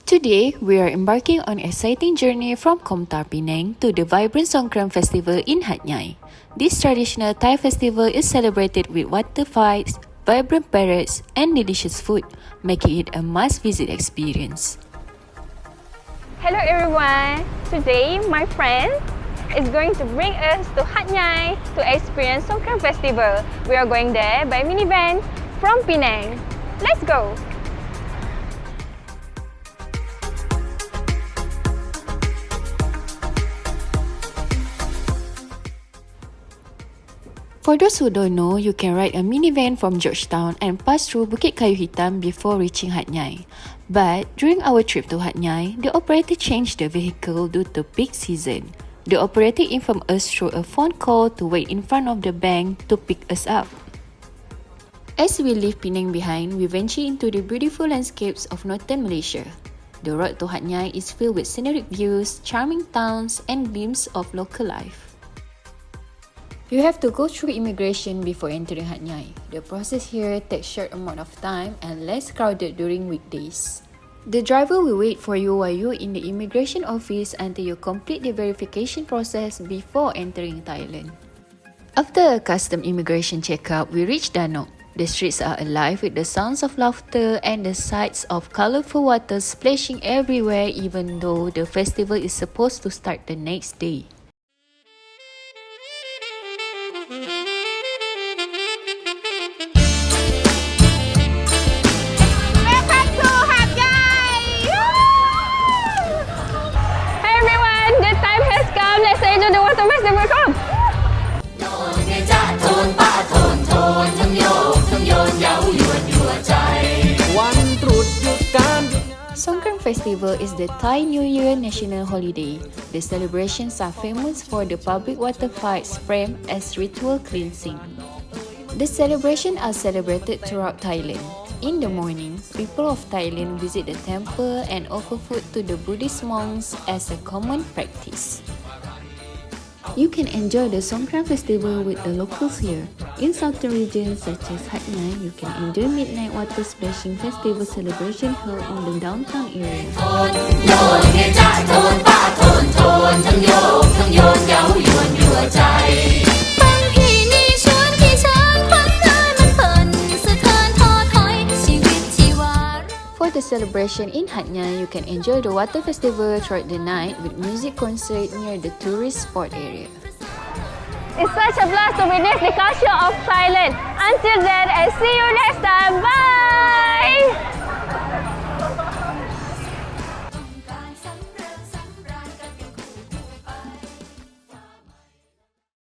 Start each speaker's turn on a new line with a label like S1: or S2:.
S1: Today, we are embarking on an exciting journey from Komtar, Penang to the vibrant Songkran Festival in Hatyai. This traditional Thai festival is celebrated with water fights, vibrant parades, and delicious food, making it a must-visit experience.
S2: Hello everyone! Today, my friend is going to bring us to Hatyai to experience Songkran Festival. We are going there by minivan from Penang. Let's go!
S1: For those who don't know, you can ride a minivan from Georgetown and pass through Bukit Kayu Hitam before reaching Hatyai. But during our trip to Hatyai, the operator changed the vehicle due to peak season. The operator informed us through a phone call to wait in front of the bank to pick us up. As we leave Penang behind, we venture into the beautiful landscapes of northern Malaysia. The road to Hatyai is filled with scenic views, charming towns, and glimpses of local life. You have to go through immigration before entering Hatyai. The process here takes short amount of time and less crowded during weekdays. The driver will wait for you while you're in the immigration office until you complete the verification process before entering Thailand. After a custom immigration checkup, we reach Danok. The streets are alive with the sounds of laughter and the sights of colorful water splashing everywhere, even though the festival is supposed to start the next day.
S2: The water festival, come!
S1: Songkran Festival is the Thai New Year national holiday. The celebrations are famous for the public water fights framed as ritual cleansing. The celebrations are celebrated throughout Thailand. In the morning, people of Thailand visit the temple and offer food to the Buddhist monks as a common practice. You can enjoy the Songkran Festival with the locals here. In southern regions such as Hatyai, you can enjoy midnight water splashing festival celebration held in the downtown area. For the celebration in Hatyai, you can enjoy the water festival throughout the night with music concert near the tourist spot area.
S2: It's such a blast to witness the culture of Thailand. Until then, and see you next time. Bye!